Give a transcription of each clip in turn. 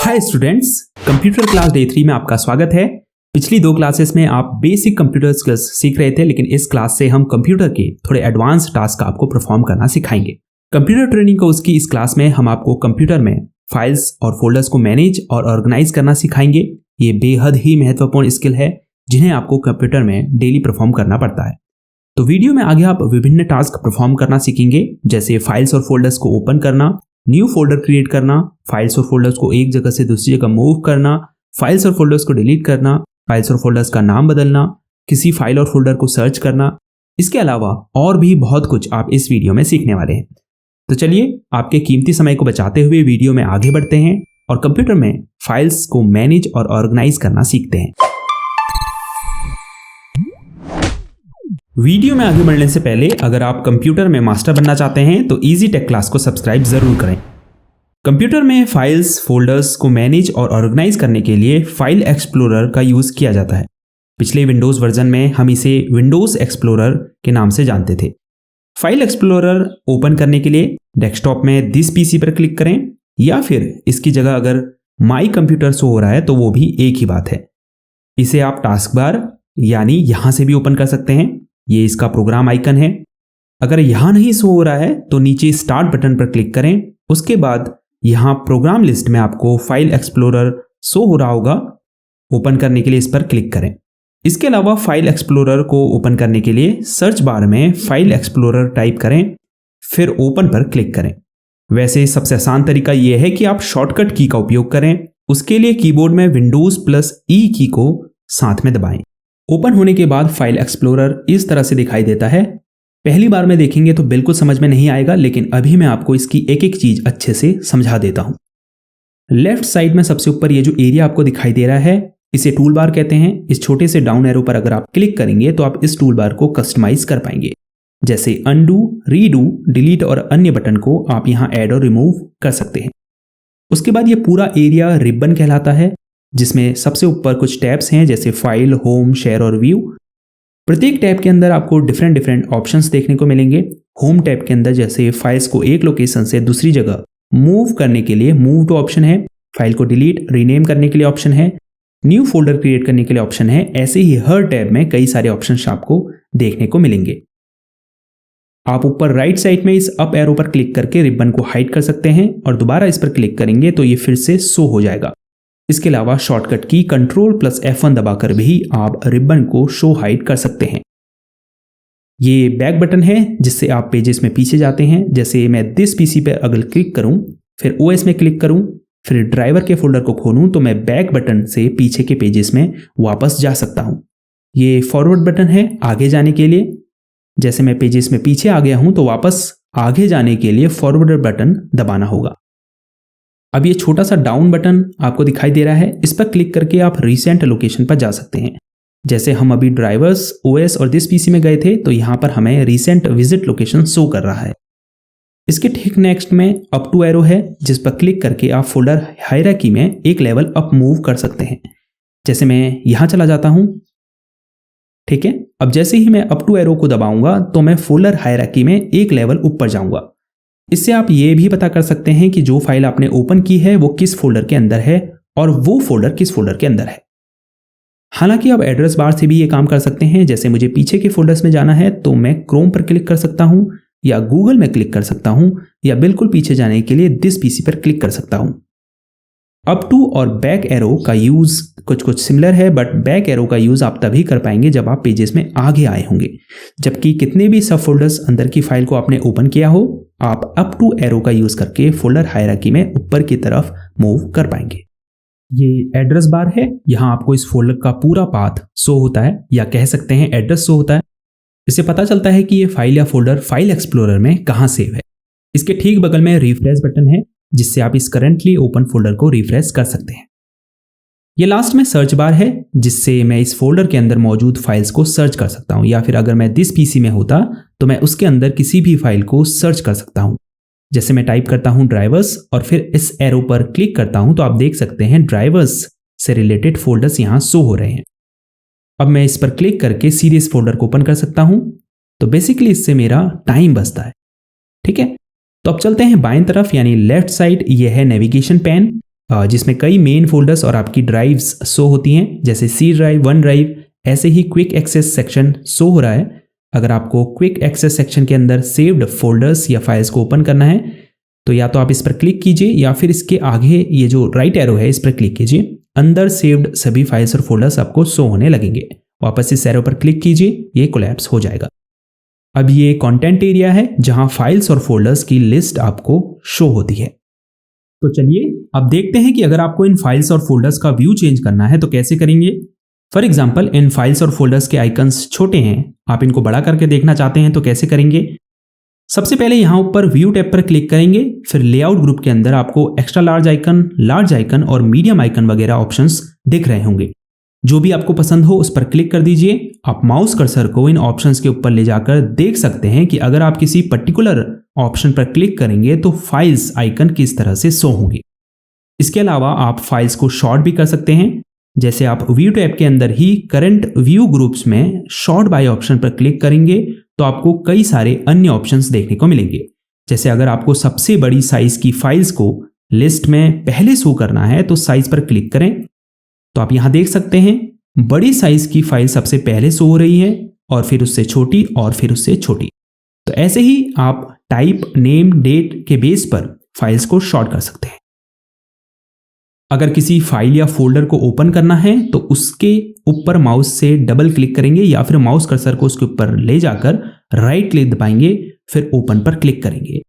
Hi students, computer class day 3 में आपका स्वागत है। पिछली 2 क्लासेस में आप बेसिक कंप्यूटर स्किल्स सीख रहे थे, लेकिन इस क्लास से हम कंप्यूटर के थोड़े एडवांस टास्क आपको परफॉर्म करना सिखाएंगे। कंप्यूटर ट्रेनिंग कोर्स की इस क्लास में हम आपको कंप्यूटर में फाइल्स और फोल्डर्स को मैनेज और ऑर्गेनाइज करना सिखाएंगे। ये बेहद ही महत्वपूर्ण स्किल है जिन्हें आपको कंप्यूटर में डेली परफॉर्म करना पड़ता है। तो वीडियो में आगे आप विभिन्न टास्क परफॉर्म करना सीखेंगे, जैसे फाइल्स और फोल्डर्स को ओपन करना, न्यू फोल्डर क्रिएट करना, फाइल्स और फोल्डर्स को एक जगह से दूसरी जगह मूव करना, फाइल्स और फोल्डर्स को डिलीट करना, फाइल्स और फोल्डर्स का नाम बदलना, किसी फाइल और फोल्डर को सर्च करना। इसके अलावा और भी बहुत कुछ आप इस वीडियो में सीखने वाले हैं। तो चलिए आपके कीमती समय को बचाते हुए वीडियो में आगे बढ़ते हैं और कंप्यूटर में फाइल्स को मैनेज और ऑर्गेनाइज करना सीखते हैं। वीडियो में आगे बढ़ने से पहले अगर आप कंप्यूटर में मास्टर बनना चाहते हैं तो इजी टेक क्लास को सब्सक्राइब जरूर करें। कंप्यूटर में फाइल्स, फोल्डर्स को मैनेज और ऑर्गेनाइज करने के लिए फाइल एक्सप्लोरर का यूज किया जाता है। पिछले विंडोज वर्जन में हम इसे विंडोज एक्सप्लोरर के नाम से जानते थे। फाइल एक्सप्लोरर ओपन करने के लिए डेस्कटॉप में दिस पीसी पर क्लिक करें, या फिर इसकी जगह अगर माई कंप्यूटर शो हो रहा है तो वो भी एक ही बात है। इसे आप टास्क बार यानी यहां से भी ओपन कर सकते हैं। ये इसका प्रोग्राम आइकन है। अगर यहां नहीं शो हो रहा है तो नीचे स्टार्ट बटन पर क्लिक करें। उसके बाद यहां प्रोग्राम लिस्ट में आपको फाइल एक्सप्लोरर शो हो रहा होगा। ओपन करने के लिए इस पर क्लिक करें। इसके अलावा फाइल एक्सप्लोरर को ओपन करने के लिए सर्च बार में फाइल एक्सप्लोरर टाइप करें, फिर ओपन पर क्लिक करें। वैसे सबसे आसान तरीका यह है कि आप शॉर्टकट की का उपयोग करें। उसके लिए कीबोर्ड में विंडोज+E की को साथ में दबाएं। ओपन होने के बाद फाइल एक्सप्लोरर इस तरह से दिखाई देता है। पहली बार में देखेंगे तो बिल्कुल समझ में नहीं आएगा, लेकिन अभी मैं आपको इसकी एक एक चीज अच्छे से समझा देता हूं। लेफ्ट साइड में सबसे ऊपर ये जो एरिया आपको दिखाई दे रहा है, इसे टूल बार कहते हैं। इस छोटे से डाउन एरो पर अगर आप क्लिक करेंगे तो आप इस टूल बार को कस्टमाइज कर पाएंगे। जैसे अनडू, रीडू, डिलीट और अन्य बटन को आप यहां ऐड और रिमूव कर सकते हैं। उसके बाद ये पूरा एरिया रिबन कहलाता है, जिसमें सबसे ऊपर कुछ टैब्स हैं जैसे फाइल, होम, शेयर और व्यू। प्रत्येक टैब के अंदर आपको डिफरेंट ऑप्शंस देखने को मिलेंगे। होम टैब के अंदर जैसे फाइल्स को एक लोकेशन से दूसरी जगह मूव करने के लिए मूव टू ऑप्शन है, फाइल को डिलीट, रीनेम करने के लिए ऑप्शन है, न्यू फोल्डर क्रिएट करने के लिए ऑप्शन है। ऐसे ही हर टैब में कई सारे ऑप्शंस आपको देखने को मिलेंगे। आप ऊपर राइट साइड में इस अप एरो पर क्लिक करके रिबन को हाइड कर सकते हैं और दोबारा इस पर क्लिक करेंगे तो ये फिर से शो हो जाएगा। इसके अलावा शॉर्टकट की Ctrl+F1 दबाकर भी आप रिबन को शो हाइड कर सकते हैं। ये बैक बटन है जिससे आप पेजेस में पीछे जाते हैं। जैसे मैं दिस पीसी पर अगर क्लिक करूं, फिर OS में क्लिक करूं, फिर ड्राइवर के फोल्डर को खोलूं तो मैं बैक बटन से पीछे के पेजेस में वापस जा सकता हूं। ये फॉरवर्ड बटन है आगे जाने के लिए। जैसे मैं पेजेस में पीछे आ गया हूं तो वापस आगे जाने के लिए फॉरवर्ड बटन दबाना होगा। अब ये छोटा सा डाउन बटन आपको दिखाई दे रहा है, इस पर क्लिक करके आप रिसेंट लोकेशन पर जा सकते हैं। जैसे हम अभी ड्राइवर्स, OS और दिस पीसी में गए थे तो यहां पर हमें रिसेंट विजिट लोकेशन शो कर रहा है। इसके ठीक नेक्स्ट में अप टू एरो है, जिस पर क्लिक करके आप फोल्डर हायरार्की में एक लेवल अप मूव कर सकते हैं। जैसे मैं यहां चला जाता हूं, ठीक है। अब जैसे ही मैं अप टू एरो को दबाऊंगा तो मैं फोल्डर हायरार्की में एक लेवल ऊपर जाऊंगा। इससे आप ये भी पता कर सकते हैं कि जो फाइल आपने ओपन की है वो किस फोल्डर के अंदर है और वो फोल्डर किस फोल्डर के अंदर है। हालांकि आप एड्रेस बार से भी ये काम कर सकते हैं। जैसे मुझे पीछे के फोल्डर्स में जाना है तो मैं क्रोम पर क्लिक कर सकता हूं, या गूगल में क्लिक कर सकता हूं, या बिल्कुल पीछे जाने के लिए दिस पीसी पर क्लिक कर सकता हूं। अप टू और बैक एरो का यूज कुछ सिमिलर है, बट बैक एरो का यूज आप तभी कर पाएंगे जब आप पेजेस में आगे आए होंगे। जबकि कितने भी सब फोल्डर्स अंदर की फाइल को आपने ओपन किया हो, आप अप टू एरो का यूज करके फोल्डर हायरार्की में ऊपर की तरफ मूव कर पाएंगे। ये एड्रेस बार है, यहां आपको इस फोल्डर का पूरा पाथ शो होता है, या कह सकते हैं एड्रेस शो होता है। इससे पता चलता है कि ये फाइल या फोल्डर फाइल एक्सप्लोरर में कहां सेव है। इसके ठीक बगल में रिफ्रेश बटन है, जिससे आप इस करंटली ओपन फोल्डर को रिफ्रेश कर सकते हैं। ये लास्ट में सर्च बार है, जिससे मैं इस फोल्डर के अंदर मौजूद फाइल्स को सर्च कर सकता हूं, या फिर अगर मैं दिस पीसी में होता तो मैं उसके अंदर किसी भी फाइल को सर्च कर सकता हूं। जैसे मैं टाइप करता हूं ड्राइवर्स और फिर इस एरो पर क्लिक करता हूं तो आप देख सकते हैं ड्राइवर्स से रिलेटेड फोल्डर्स यहां शो हो रहे हैं। अब मैं इस पर क्लिक करके सीधे इस फोल्डर को ओपन कर सकता हूं। तो बेसिकली इससे मेरा टाइम बचता है, ठीक है। तो अब चलते हैं बाएं तरफ यानी लेफ्ट साइड। यह है नेविगेशन पैन। जिसमें कई मेन फोल्डर्स और आपकी ड्राइव्स शो होती हैं, जैसे सी ड्राइव, वन ड्राइव। ऐसे ही क्विक एक्सेस सेक्शन शो हो रहा है। अगर आपको क्विक एक्सेस सेक्शन के अंदर सेव्ड फोल्डर्स या फाइल्स को ओपन करना है तो या तो आप इस पर क्लिक कीजिए या फिर इसके आगे ये जो राइट एरो है इस पर क्लिक कीजिए। अंदर सेव्ड सभी फाइल्स और फोल्डर्स आपको शो होने लगेंगे। वापस इस एरो पर क्लिक कीजिए, ये कोलैप्स हो जाएगा। अब ये कंटेंट एरिया है जहां फाइल्स और फोल्डर्स की लिस्ट आपको शो होती है। तो चलिए अब देखते हैं कि अगर आपको इन फाइल्स और फोल्डर्स का व्यू चेंज करना है तो कैसे करेंगे। फॉर एग्जाम्पल, इन फाइल्स और फोल्डर्स के आइकन्स छोटे हैं, आप इनको बड़ा करके देखना चाहते हैं तो कैसे करेंगे। सबसे पहले यहां ऊपर व्यू टैब पर क्लिक करेंगे, फिर लेआउट ग्रुप के अंदर आपको एक्स्ट्रा लार्ज आइकन और मीडियम आइकन वगैरह ऑप्शंस दिख रहे होंगे। जो भी आपको पसंद हो उस पर क्लिक कर दीजिए। आप माउस कर्सर को इन ऑप्शंस के ऊपर ले जाकर देख सकते हैं कि अगर आप किसी पर्टिकुलर ऑप्शन पर क्लिक करेंगे तो फाइल्स आइकन किस तरह से शो होंगे। इसके अलावा आप फाइल्स को शॉर्ट भी कर सकते हैं। जैसे आप व्यू टैब के अंदर ही करंट व्यू ग्रुप्स में शॉर्ट बाय ऑप्शन पर क्लिक करेंगे तो आपको कई सारे अन्य ऑप्शंस देखने को मिलेंगे। जैसे अगर आपको सबसे बड़ी साइज की फाइल्स को लिस्ट में पहले शो करना है तो साइज पर क्लिक करें, तो आप यहां देख सकते हैं बड़ी साइज की फाइल सबसे पहले शो हो रही है और फिर उससे छोटी और फिर उससे छोटी। तो ऐसे ही आप टाइप, नेम, डेट के बेस पर फाइल्स को शॉर्ट कर सकते हैं। अगर किसी फाइल या फोल्डर को ओपन करना है तो उसके ऊपर माउस से डबल क्लिक करेंगे या फिर माउस कर्सर को उसके ऊपर ले जाकर राइट क्लिक दबाएंगे, फिर ओपन पर क्लिक करेंगे।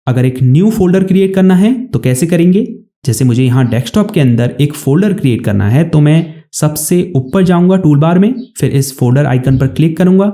अगर एक न्यू फोल्डर क्रिएट करना है तो कैसे करेंगे। जैसे मुझे यहां डेस्कटॉप के अंदर एक फोल्डर क्रिएट करना है तो मैं सबसे ऊपर जाऊंगा टूल बार में, फिर इस फोल्डर आइकन पर क्लिक करूंगा।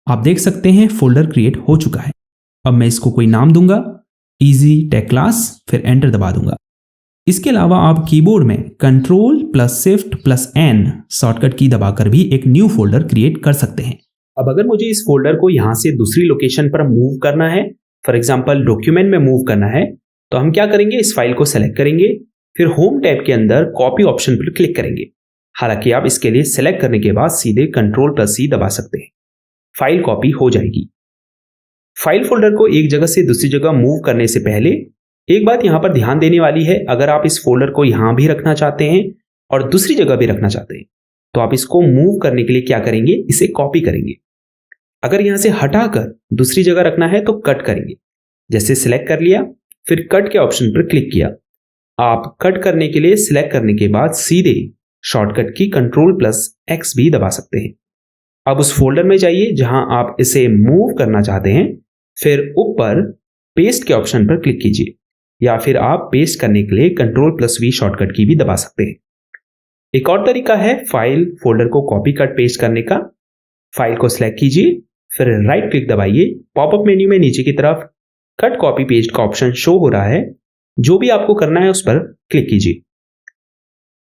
आप देख सकते हैं फोल्डर क्रिएट हो चुका है। अब मैं इसको कोई नाम दूंगा, इजी टेक क्लास, फिर एंटर दबा दूंगा। इसके अलावा आप कीबोर्ड में Ctrl+Shift+N शॉर्टकट की दबाकर भी एक न्यू फोल्डर क्रिएट कर सकते हैं। अब अगर मुझे इस फोल्डर को यहां से दूसरी लोकेशन पर मूव करना है, फॉर एग्जांपल डॉक्यूमेंट में मूव करना है, तो हम क्या करेंगे, इस फाइल को सेलेक्ट करेंगे, फिर होम टैब के अंदर कॉपी ऑप्शन पर क्लिक करेंगे। हालांकि आप इसके लिए सेलेक्ट करने के बाद सीधे Ctrl+C दबा सकते हैं, फाइल कॉपी हो जाएगी। फाइल फोल्डर को एक जगह से दूसरी जगह मूव करने से पहले एक बात यहां पर ध्यान देने वाली है। अगर आप इस फोल्डर को यहां भी रखना चाहते हैं और दूसरी जगह भी रखना चाहते हैं तो आप इसको मूव करने के लिए क्या करेंगे, इसे कॉपी करेंगे। अगर यहां से हटाकर दूसरी जगह रखना है तो कट करेंगे। जैसे सिलेक्ट कर लिया, फिर कट के ऑप्शन पर क्लिक किया। आप कट करने के लिए सिलेक्ट करने के बाद सीधे शॉर्टकट की Ctrl+X भी दबा सकते हैं। अब उस फोल्डर में जाइए जहां आप इसे मूव करना चाहते हैं, फिर ऊपर पेस्ट के ऑप्शन पर क्लिक कीजिए या फिर आप पेस्ट करने के लिए Ctrl+V शॉर्टकट की भी दबा सकते हैं। एक और तरीका है फाइल फोल्डर को कॉपी कट पेस्ट करने का। फाइल को सिलेक्ट कीजिए, फिर राइट क्लिक दबाइए। पॉपअप मेन्यू में नीचे की तरफ कट कॉपी पेस्ट का ऑप्शन शो हो रहा है। जो भी आपको करना है उस पर क्लिक कीजिए।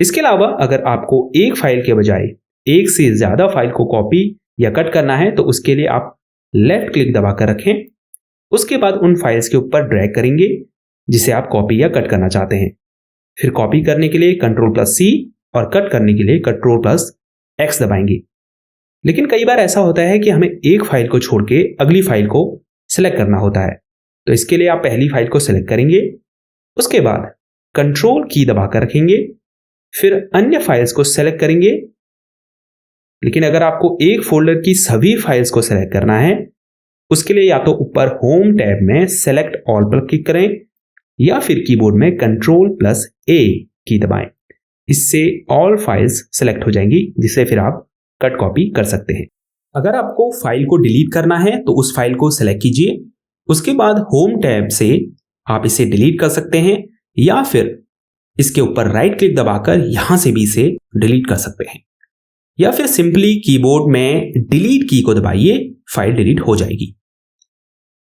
इसके अलावा अगर आपको एक फाइल के बजाय एक से ज्यादा फाइल को कॉपी या कट करना है तो उसके लिए आप लेफ्ट क्लिक दबाकर रखें। उसके बाद उन फाइल्स के ऊपर ड्रैग करेंगे जिसे आप कॉपी या कट करना चाहते हैं। फिर कॉपी करने के लिए Ctrl+C और कट करने के लिए Ctrl+X दबाएंगे। लेकिन कई बार ऐसा होता है कि हमें एक फाइल को छोड़ के अगली फाइल को सिलेक्ट करना होता है, तो इसके लिए आप पहली फाइल को सिलेक्ट करेंगे, उसके बाद कंट्रोल की दबाकर रखेंगे, फिर अन्य फाइल्स को सिलेक्ट करेंगे। लेकिन अगर आपको एक फोल्डर की सभी फाइल्स को सिलेक्ट करना है उसके लिए या तो ऊपर होम टैब में सेलेक्ट ऑल पर क्लिक करें या फिर कीबोर्ड में Ctrl+A की दबाएं। इससे ऑल फाइल्स सेलेक्ट हो जाएंगी जिसे फिर आप कट कॉपी कर सकते हैं। अगर आपको फाइल को डिलीट करना है तो उस फाइल को सेलेक्ट कीजिए, उसके बाद होम टैब से आप इसे डिलीट कर सकते हैं या फिर इसके ऊपर राइट क्लिक दबाकर यहां से भी इसे डिलीट कर सकते हैं, या फिर सिंपली कीबोर्ड में डिलीट की को दबाइए, फाइल डिलीट हो जाएगी।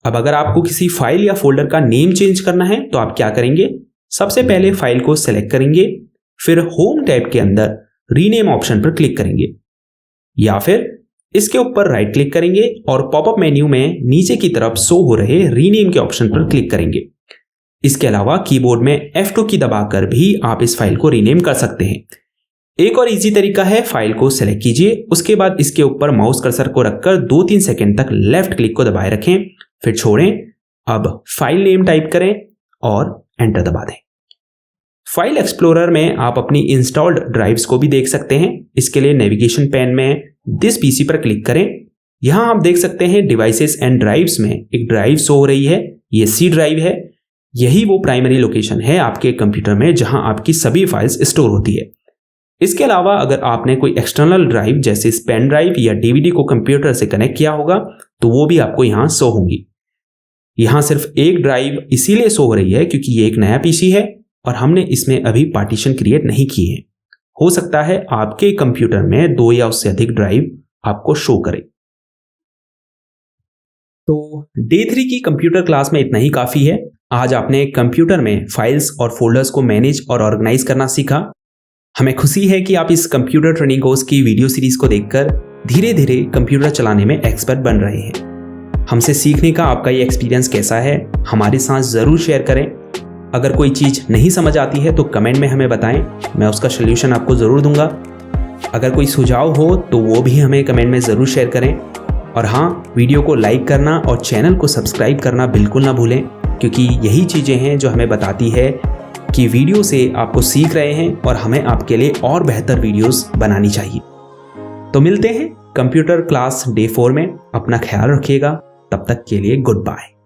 अब अगर आपको किसी फाइल या फोल्डर का नेम चेंज करना है तो आप क्या करेंगे, सबसे पहले फाइल को सेलेक्ट करेंगे, फिर होम टैब के अंदर रीनेम ऑप्शन पर क्लिक करेंगे या फिर इसके ऊपर राइट क्लिक करेंगे और पॉपअप मेन्यू में नीचे की तरफ शो हो रहे रीनेम के ऑप्शन पर क्लिक करेंगे। इसके अलावा कीबोर्ड में F2 की दबाकर भी आप इस फाइल को रीनेम कर सकते हैं। एक और इजी तरीका है, फाइल को सेलेक्ट कीजिए, उसके बाद इसके ऊपर माउस कर्सर को रखकर 2-3 सेकंड तक लेफ्ट क्लिक को दबाए रखें, फिर छोड़ें। अब फाइल नेम टाइप करें और एंटर दबा दें। फाइल एक्सप्लोरर में आप अपनी इंस्टॉल्ड ड्राइव्स को भी देख सकते हैं। इसके लिए नेविगेशन पैन में दिस पीसी पर क्लिक करें। यहां आप देख सकते हैं डिवाइसेस एंड ड्राइव्स में एक ड्राइव शो हो रही है, ये सी ड्राइव है। यही वो प्राइमरी लोकेशन है आपके कंप्यूटर में जहां आपकी सभी फाइल्स स्टोर होती है। इसके अलावा अगर आपने कोई एक्सटर्नल ड्राइव जैसे पेन ड्राइव या डीवीडी को कंप्यूटर से कनेक्ट किया होगा तो वो भी आपको यहां शो होंगी। यहां सिर्फ एक ड्राइव इसीलिए शो हो रही है क्योंकि ये एक नया पीसी है और हमने इसमें अभी पार्टीशन क्रिएट नहीं किए हैं। हो सकता है आपके कंप्यूटर में 2 या उससे अधिक ड्राइव आपको शो करे। तो डे 3 की कंप्यूटर क्लास में इतना ही काफी है। आज आपने कंप्यूटर में फाइल्स और फोल्डर्स को मैनेज और ऑर्गेनाइज करना सीखा। हमें खुशी है कि आप इस कंप्यूटर ट्रेनिंग कोर्स की वीडियो सीरीज को देखकर धीरे धीरे कंप्यूटर चलाने में एक्सपर्ट बन रहे हैं। हमसे सीखने का आपका ये एक्सपीरियंस कैसा है हमारे साथ ज़रूर शेयर करें। अगर कोई चीज़ नहीं समझ आती है तो कमेंट में हमें बताएं, मैं उसका सल्यूशन आपको ज़रूर दूंगा। अगर कोई सुझाव हो तो वो भी हमें कमेंट में ज़रूर शेयर करें। और हाँ, वीडियो को लाइक करना और चैनल को सब्सक्राइब करना बिल्कुल ना भूलें, क्योंकि यही चीज़ें हैं जो हमें बताती है कि वीडियो से आपको सीख रहे हैं और हमें आपके लिए और बेहतर वीडियोस बनानी चाहिए। तो मिलते हैं कंप्यूटर क्लास डे 4 में। अपना ख्याल रखिएगा। तब तक के लिए गुड बाय।